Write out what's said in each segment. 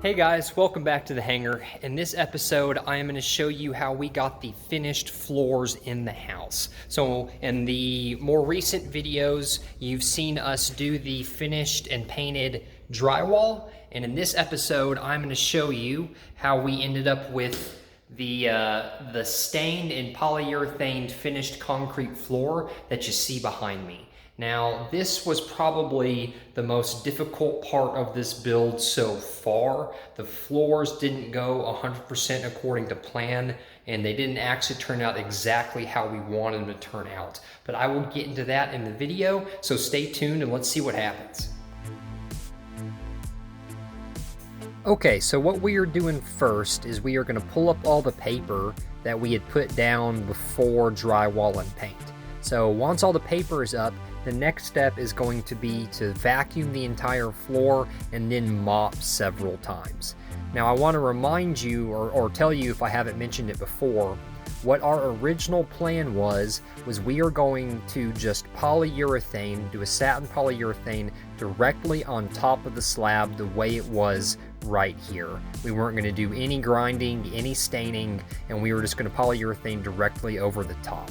Hey guys, welcome back to the Hangar. In this episode, I am going to show you how we got the finished floors in the house. So in the more recent videos, you've seen us do the finished and painted drywall. And in this episode, I'm going to show you how we ended up with the stained and polyurethane finished concrete floor that you see behind me. Now, this was probably the most difficult part of this build so far. The floors didn't go 100% according to plan, and they didn't actually turn out exactly how we wanted them to turn out. But I will get into that in the video, so stay tuned and let's see what happens. Okay, so what we are doing first is we are going to pull up all the paper that we had put down before drywall and paint. So once all the paper is up, the next step is going to be to vacuum the entire floor and then mop several times. Now I want to remind you, or tell you if I haven't mentioned it before, what our original plan was we are going to just polyurethane, do a satin polyurethane directly on top of the slab the way it was right here. We weren't going to do any grinding, any staining, and we were just going to polyurethane directly over the top.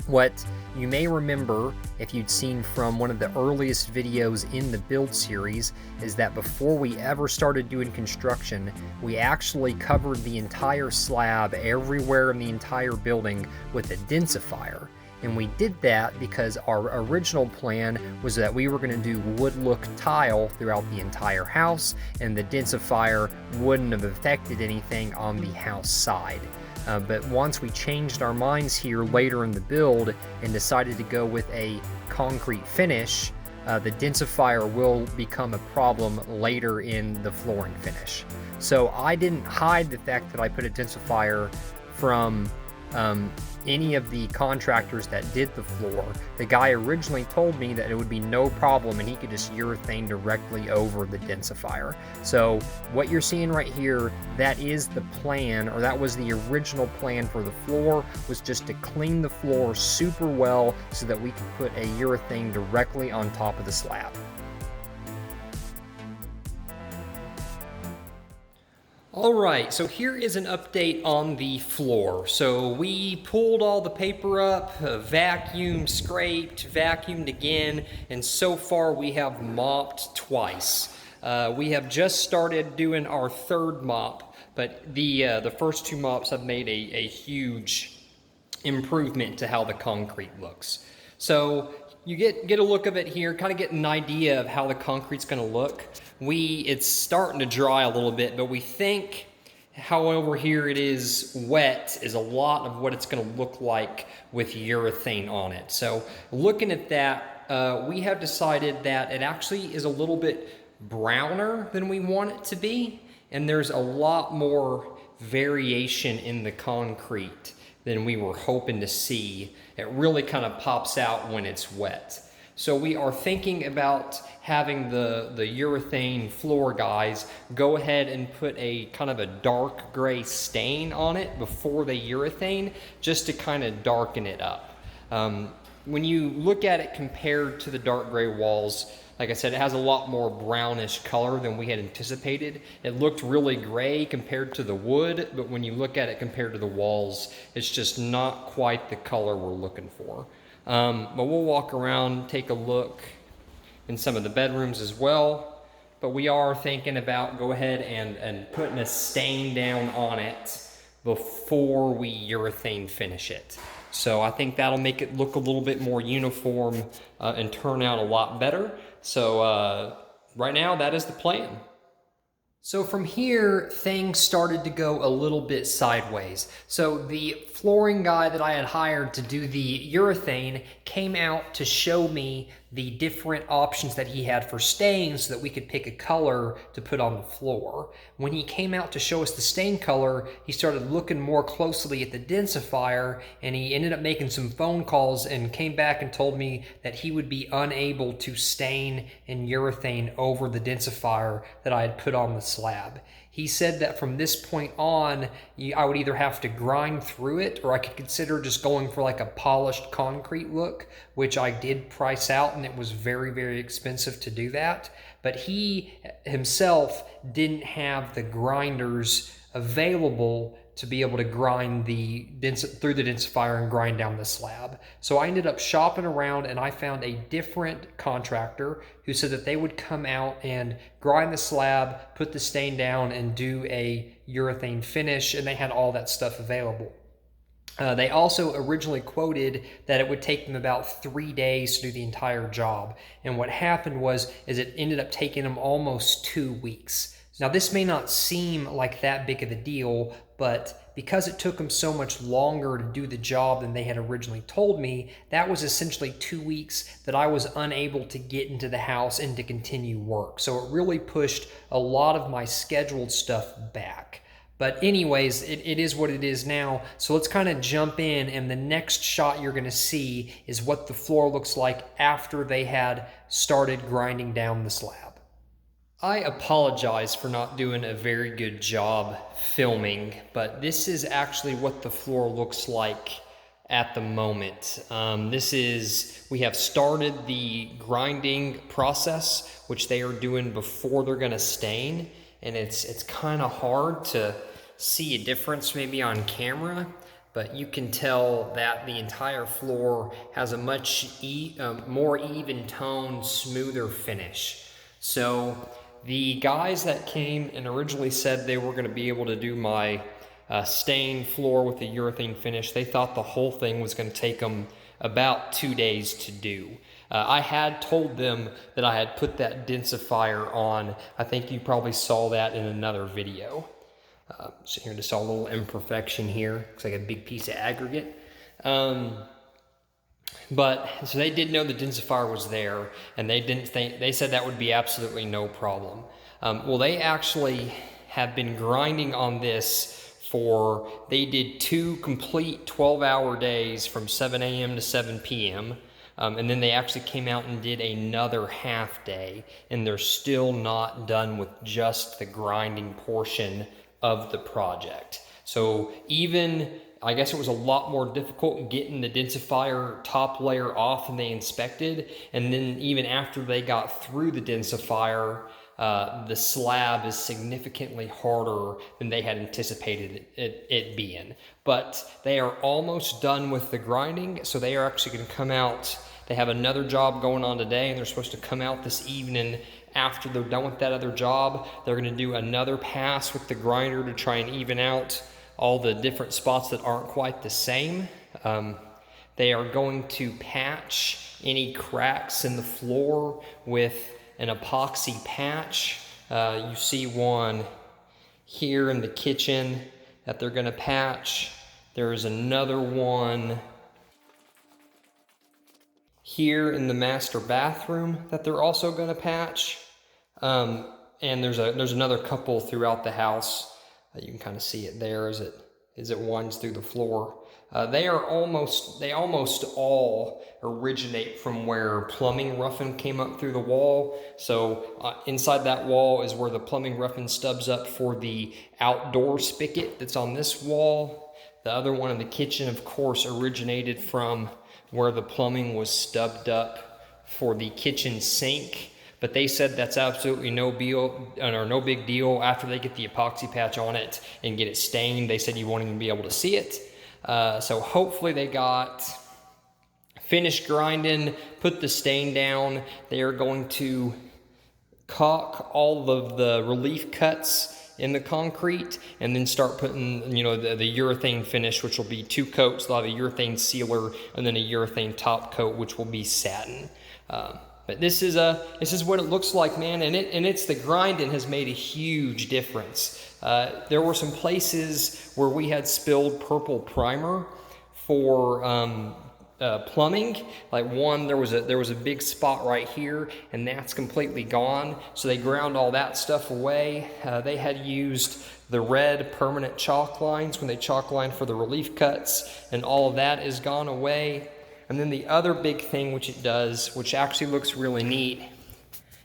What you may remember, if you'd seen from one of the earliest videos in the build series, is that before we ever started doing construction, we actually covered the entire slab everywhere in the entire building with a densifier. And we did that because our original plan was that we were going to do wood look tile throughout the entire house, and the densifier wouldn't have affected anything on the house side. But once we changed our minds here later in the build and decided to go with a concrete finish, the densifier will become a problem later in the flooring finish. So I didn't hide the fact that I put a densifier from any of the contractors that did the floor. The guy originally told me that it would be no problem and he could just urethane directly over the densifier. So what you're seeing right here, that is the plan, or that was the original plan for the floor, was just to clean the floor super well so that we could put a urethane directly on top of the slab. Alright, so here is an update on the floor. So we pulled all the paper up, vacuumed, scraped, vacuumed again, and so far we have mopped twice. We have just started doing our third mop, but the first two mops have made a huge improvement to how the concrete looks. So you get a look of it here, kind of get an idea of how the concrete's going to look. It's starting to dry a little bit, but we think how over here it is wet is a lot of what it's going to look like with urethane on it. So looking at that, we have decided that it actually is a little bit browner than we want it to be, and there's a lot more variation in the concrete than we were hoping to see. It really kind of pops out when it's wet. So we are thinking about having the urethane floor guys go ahead and put a kind of a dark gray stain on it before they urethane, just to kind of darken it up. When you look at it compared to the dark gray walls, like I said, it has a lot more brownish color than we had anticipated. It looked really gray compared to the wood, but when you look at it compared to the walls, it's just not quite the color we're looking for. But we'll walk around, take a look in some of the bedrooms as well. But we are thinking about go ahead and putting a stain down on it before we urethane finish it. So I think that'll make it look a little bit more uniform and turn out a lot better. So right now, that is the plan. So from here, things started to go a little bit sideways. So the flooring guy that I had hired to do the urethane came out to show me the different options that he had for stains so that we could pick a color to put on the floor. When he came out to show us the stain color, he started looking more closely at the densifier, and he ended up making some phone calls and came back and told me that he would be unable to stain and urethane over the densifier that I had put on the slab. He he said that from this point on, I would either have to grind through it or I could consider just going for like a polished concrete look, which I did price out, and it was very, very expensive to do that. But he himself didn't have the grinders available to be able to grind through the densifier and grind down the slab. So I ended up shopping around, and I found a different contractor who said that they would come out and grind the slab, put the stain down, and do a urethane finish, and they had all that stuff available. They also originally quoted that it would take them about 3 days to do the entire job. And what happened is it ended up taking them almost 2 weeks. Now, this may not seem like that big of a deal, but because it took them so much longer to do the job than they had originally told me, that was essentially 2 weeks that I was unable to get into the house and to continue work. So it really pushed a lot of my scheduled stuff back. But anyways, it is what it is now. So let's kind of jump in, and the next shot you're gonna see is what the floor looks like after they had started grinding down the slab. I apologize for not doing a very good job filming, but this is actually what the floor looks like at the moment. We have started the grinding process, which they are doing before they're gonna stain, and it's kind of hard to see a difference maybe on camera, but you can tell that the entire floor has a much more even tone, smoother finish. So the guys that came and originally said they were going to be able to do my stain floor with the urethane finish, they thought the whole thing was going to take them about 2 days to do. I had told them that I had put that densifier on. I think you probably saw that in another video. So here, just saw a little imperfection here. Looks like a big piece of aggregate. But so they did know the densifier was there, and they said that would be absolutely no problem. Well, they actually have been grinding on this they did 2 complete 12-hour days from 7 a.m. to 7 p.m. And then they actually came out and did another half day, and they're still not done with just the grinding portion of the project. So I guess it was a lot more difficult getting the densifier top layer off than they inspected. And then even after they got through the densifier, the slab is significantly harder than they had anticipated it being. But they are almost done with the grinding, so they are actually going to come out. They have another job going on today, and they're supposed to come out this evening. After they're done with that other job, they're going to do another pass with the grinder to try and even out all the different spots that aren't quite the same. They are going to patch any cracks in the floor with an epoxy patch. You see one here in the kitchen that they're going to patch. There's another one here in the master bathroom that they're also going to patch. And there's another couple throughout the house. You can kind of see it there as it winds through the floor. They almost all originate from where plumbing roughing came up through the wall. So inside that wall is where the plumbing roughing stubs up for the outdoor spigot that's on this wall. The other one in the kitchen, of course, originated from where the plumbing was stubbed up for the kitchen sink. But they said that's absolutely no big deal. After they get the epoxy patch on it and get it stained, they said you won't even be able to see it. So hopefully they got finished grinding, put the stain down. They are going to caulk all of the relief cuts in the concrete and then start putting, the urethane finish, which will be 2 coats. They'll have a urethane sealer and then a urethane top coat, which will be satin. But this is what it looks like, man, and it's the grinding has made a huge difference. There were some places where we had spilled purple primer for plumbing. Like there was a big spot right here, and that's completely gone. So they ground all that stuff away. They had used the red permanent chalk lines when they chalk lined for the relief cuts, and all of that is gone away. And then the other big thing which it does, which actually looks really neat,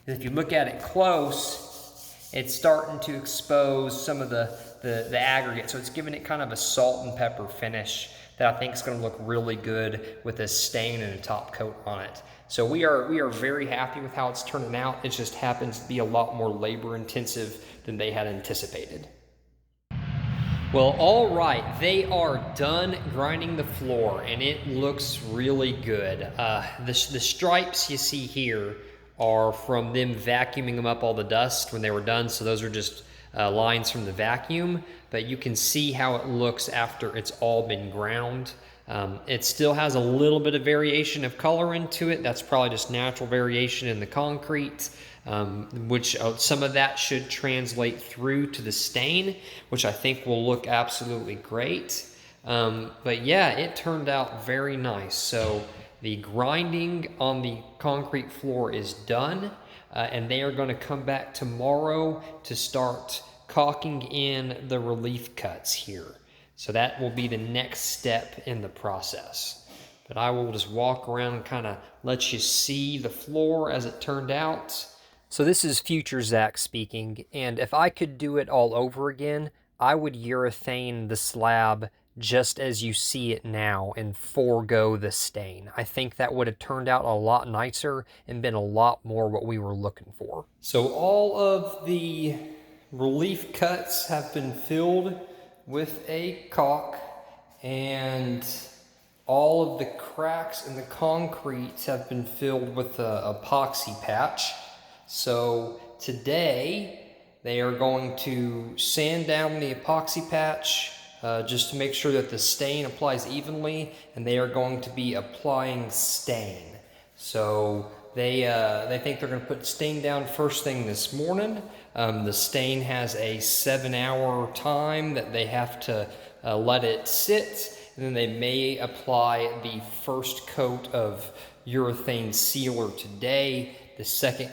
is if you look at it close it's starting to expose some of the aggregate. So it's giving it kind of a salt and pepper finish that I think is going to look really good with a stain and a top coat on it. So we are very happy with how it's turning out. It just happens to be a lot more labor intensive than they had anticipated. Well, all right, they are done grinding the floor and it looks really good. The stripes you see here are from them vacuuming them up all the dust when they were done. So those are just lines from the vacuum, but you can see how it looks after it's all been ground. It still has a little bit of variation of color into it. That's probably just natural variation in the concrete, which some of that should translate through to the stain, which I think will look absolutely great. But yeah, it turned out very nice. So the grinding on the concrete floor is done, and they are going to come back tomorrow to start caulking in the relief cuts here. So that will be the next step in the process. But I will just walk around and kind of let you see the floor as it turned out. So this is future Zach speaking, and if I could do it all over again, I would urethane the slab just as you see it now and forego the stain. I think that would have turned out a lot nicer and been a lot more what we were looking for. So all of the relief cuts have been filled with a caulk, and all of the cracks in the concrete have been filled with a epoxy patch. So today they are going to sand down the epoxy patch just to make sure that the stain applies evenly, and they are going to be applying stain. So they think they're going to put stain down first thing this morning. The stain has a 7-hour time that they have to let it sit, and then they may apply the first coat of urethane sealer today, the second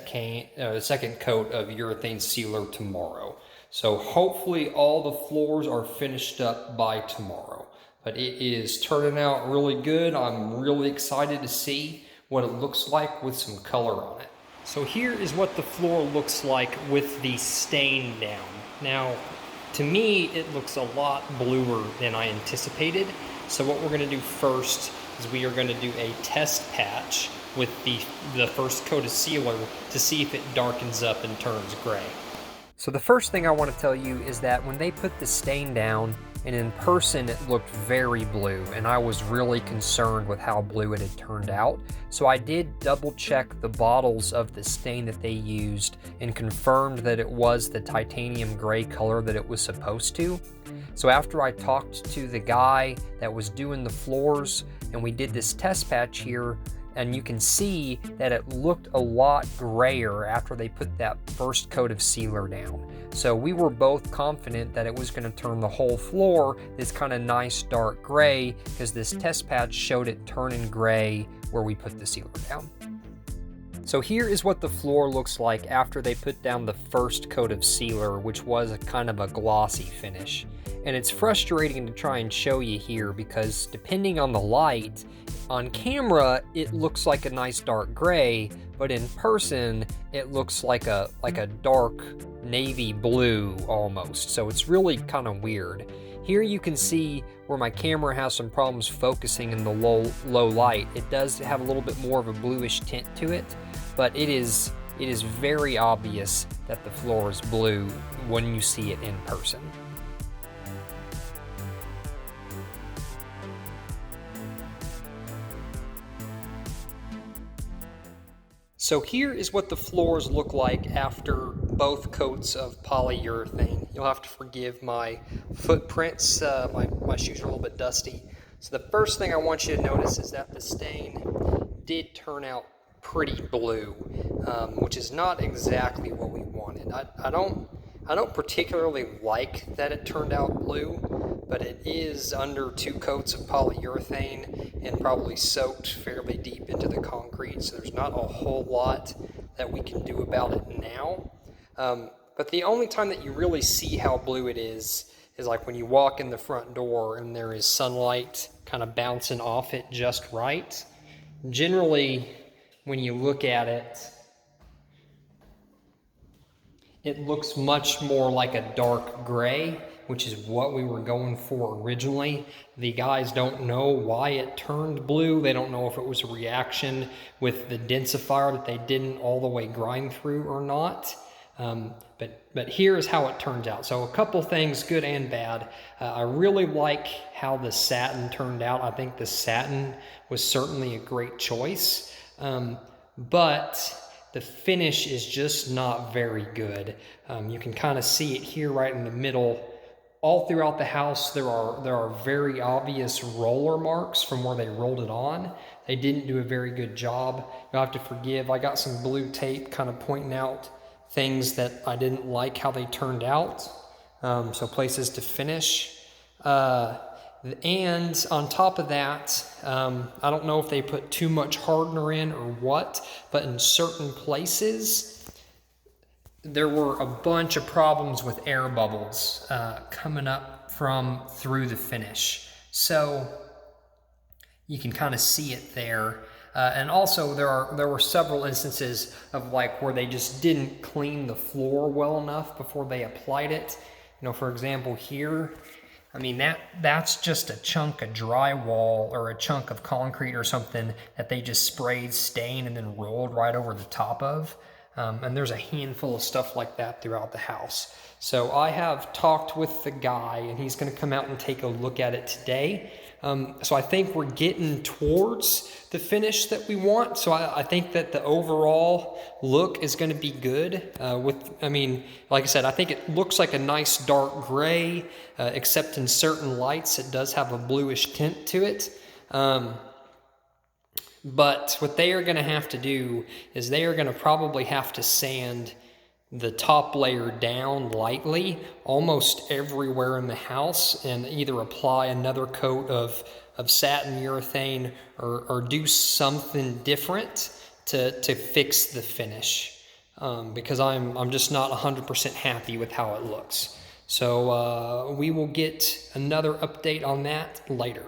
coat of urethane sealer tomorrow. So hopefully all the floors are finished up by tomorrow. But it is turning out really good. I'm really excited to see what it looks like with some color on it. So here is what the floor looks like with the stain down. Now, to me, it looks a lot bluer than I anticipated. So what we're going to do first is we are going to do a test patch with the first coat of sealer to see if it darkens up and turns gray. So the first thing I want to tell you is that when they put the stain down, and in person it looked very blue, and I was really concerned with how blue it had turned out. So I did double check the bottles of the stain that they used and confirmed that it was the titanium gray color that it was supposed to. So after I talked to the guy that was doing the floors and we did this test patch here, and you can see that it looked a lot grayer after they put that first coat of sealer down. So we were both confident that it was going to turn the whole floor this kind of nice dark gray, because this test patch showed it turning gray where we put the sealer down. So here is what the floor looks like after they put down the first coat of sealer, which was a kind of a glossy finish. And it's frustrating to try and show you here because depending on the light, on camera it looks like a nice dark gray, but in person it looks like a dark navy blue almost. So it's really kind of weird. Here you can see where my camera has some problems focusing in the low light. It does have a little bit more of a bluish tint to it, but it is very obvious that the floor is blue when you see it in person. So here is what the floors look like after both coats of polyurethane. You'll have to forgive my footprints. My shoes are a little bit dusty. So the first thing I want you to notice is that the stain did turn out pretty blue, which is not exactly what we wanted. I don't particularly like that it turned out blue, but it is under 2 coats of polyurethane and probably soaked fairly deep into the concrete, so there's not a whole lot that we can do about it now. But the only time that you really see how blue it is like when you walk in the front door and there is sunlight kind of bouncing off it just right. Generally, when you look at it, It looks much more like a dark gray, which is what we were going for originally. The guys don't know why it turned blue. They don't know if it was a reaction with the densifier that they didn't all the way grind through or not. But here is how it turns out. So a couple things, good and bad. I really like how the satin turned out. I think the satin was certainly a great choice. But the finish is just not very good. You can kind of see it here right in the middle. All throughout the house, there are very obvious roller marks from where they rolled it on. They didn't do a very good job. You'll have to forgive. I got some blue tape kind of pointing out things that I didn't like how they turned out. So places to finish. And on top of that, I don't know if they put too much hardener in or what, but in certain places, there were a bunch of problems with air bubbles coming up through the finish. So you can kind of see it there. And also there were several instances of like where they just didn't clean the floor well enough before they applied it. You know, for example, here, I mean, that's just a chunk of drywall or a chunk of concrete or something that they just sprayed stain and then rolled right over the top of. And there's a handful of stuff like that throughout the house. So I have talked with the guy and he's gonna come out and take a look at it today. So I think we're getting towards the finish that we want. So I think that the overall look is gonna be good. I mean, like I said, I think it looks like a nice dark gray, except in certain lights, it does have a bluish tint to it. But what they are gonna have to do is they are gonna probably have to sand the top layer down lightly almost everywhere in the house and either apply another coat of satin urethane or do something different to fix the finish, because I'm just not 100% happy with how it looks. So we will get another update on that later.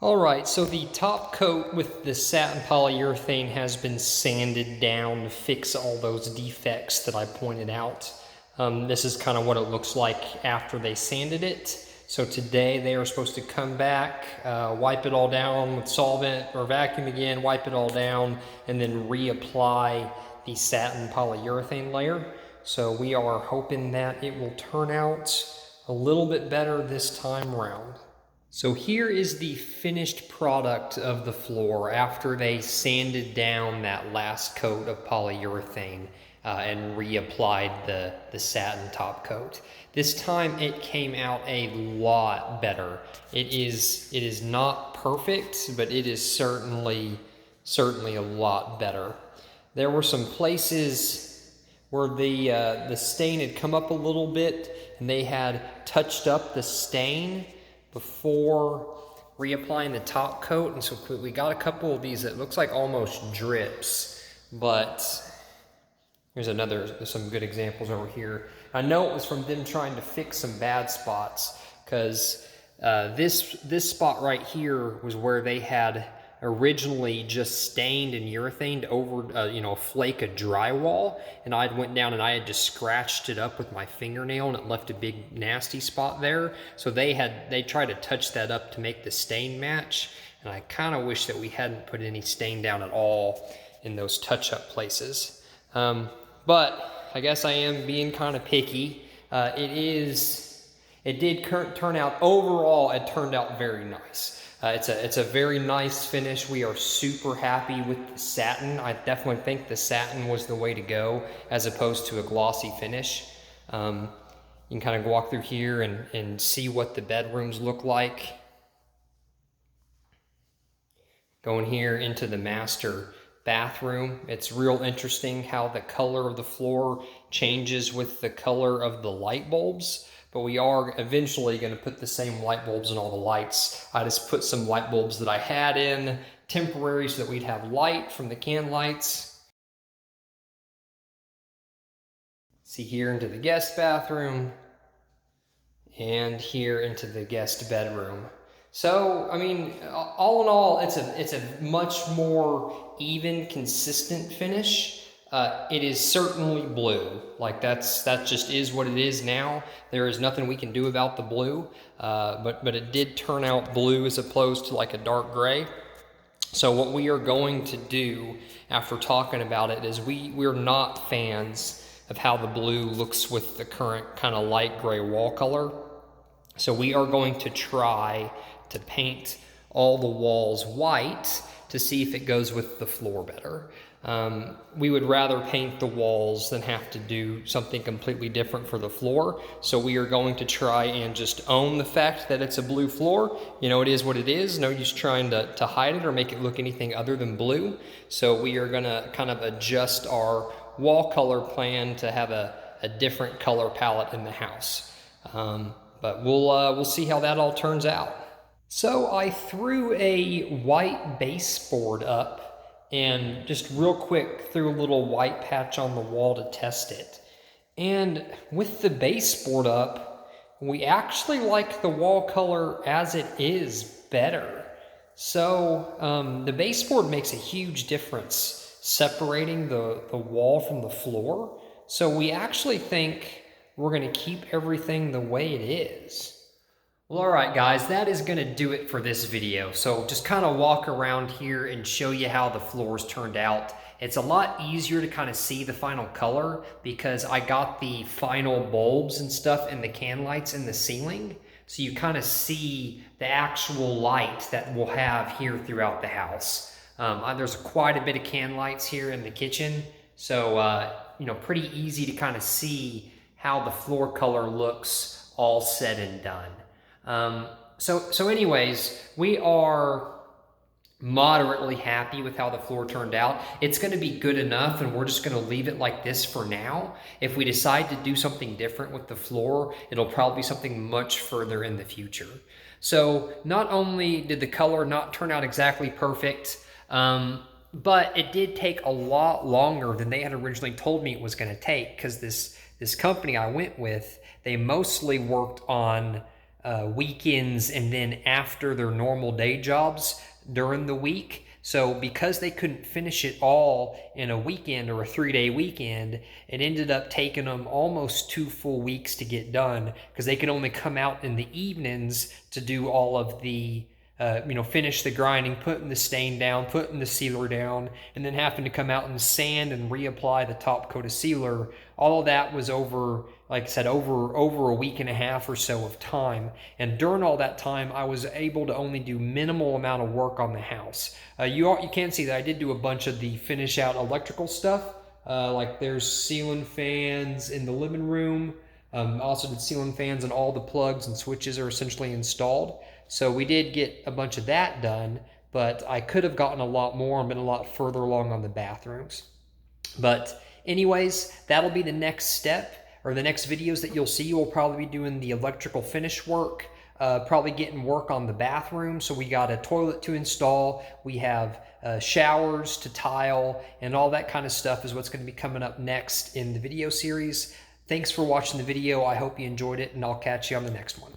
All right, so the top coat with the satin polyurethane has been sanded down to fix all those defects that I pointed out. This is kind of what it looks like after they sanded it. So today they are supposed to come back, wipe it all down with solvent or vacuum again, wipe it all down, and then reapply the satin polyurethane layer. So we are hoping that it will turn out a little bit better this time around. So here is the finished product of the floor after they sanded down that last coat of polyurethane and reapplied the satin top coat. This time it came out a lot better. It is not perfect, but it is certainly a lot better. There were some places where the stain had come up a little bit and they had touched up the stain before reapplying the top coat, and so we got a couple of these that looks like almost drips, but here's some good examples over here. I know it was from them trying to fix some bad spots, because this spot right here was where they had originally just stained and urethane over a flake of drywall, and I went down and I had just scratched it up with my fingernail and it left a big nasty spot there. So they tried to touch that up to make the stain match, and I kind of wish that we hadn't put any stain down at all in those touch-up places. But I guess I am being kind of picky. It did turn out, overall it turned out very nice. It's a very nice finish. We are super happy with the satin. I definitely think the satin was the way to go as opposed to a glossy finish. You can kind of walk through here and see what the bedrooms look like. Going here into the master bathroom, it's real interesting how the color of the floor changes with the color of the light bulbs. But we are eventually going to put the same light bulbs in all the lights. I just put some light bulbs that I had in temporary so that we'd have light from the can lights. See here into the guest bathroom and here into the guest bedroom. So, I mean, all in all, it's a much more even, consistent finish. It is certainly blue. Like that just is what it is now. There is nothing we can do about the blue, but it did turn out blue as opposed to like a dark gray. So what we are going to do after talking about it is we're not fans of how the blue looks with the current kind of light gray wall color. So we are going to try to paint all the walls white to see if it goes with the floor better. We would rather paint the walls than have to do something completely different for the floor. So we are going to try and just own the fact that it's a blue floor. You know, it is what it is. No use trying to hide it or make it look anything other than blue. So we are gonna kind of adjust our wall color plan to have a different color palette in the house. But we'll see how that all turns out. So I threw a white baseboard up and just real quick threw a little white patch on the wall to test it. And with the baseboard up, we actually like the wall color as it is better. So the baseboard makes a huge difference separating the wall from the floor. So we actually think we're gonna keep everything the way it is. Well, all right, guys, that is going to do it for this video. So just kind of walk around here and show you how the floors turned out. It's a lot easier to kind of see the final color because I got the final bulbs and stuff and the can lights in the ceiling. So you kind of see the actual light that we'll have here throughout the house. There's quite a bit of can lights here in the kitchen. So, you know, pretty easy to kind of see how the floor color looks all said and done. So anyways, we are moderately happy with how the floor turned out. It's going to be good enough, and we're just going to leave it like this for now. If we decide to do something different with the floor, it'll probably be something much further in the future. So not only did the color not turn out exactly perfect, but it did take a lot longer than they had originally told me it was going to take, because this company I went with, they mostly worked on weekends and then after their normal day jobs during the week. So because they couldn't finish it all in a weekend or a 3-day weekend, it ended up taking them almost 2 full weeks to get done, because they could only come out in the evenings to do all of the finish the grinding, putting the stain down, putting the sealer down, and then having to come out and sand and reapply the top coat of sealer. All of that was over, like I said, over a week and a half or so of time. And during all that time, I was able to only do minimal amount of work on the house. You can see that I did do a bunch of the finish out electrical stuff. Like there's ceiling fans in the living room. Also did ceiling fans, and all the plugs and switches are essentially installed. So we did get a bunch of that done, but I could have gotten a lot more and been a lot further along on the bathrooms. But anyways, that'll be the next step, or the next videos that you'll see. We'll probably be doing the electrical finish work, probably getting work on the bathroom. So we got a toilet to install, we have showers to tile, and all that kind of stuff is what's going to be coming up next in the video series. Thanks for watching the video. I hope you enjoyed it, and I'll catch you on the next one.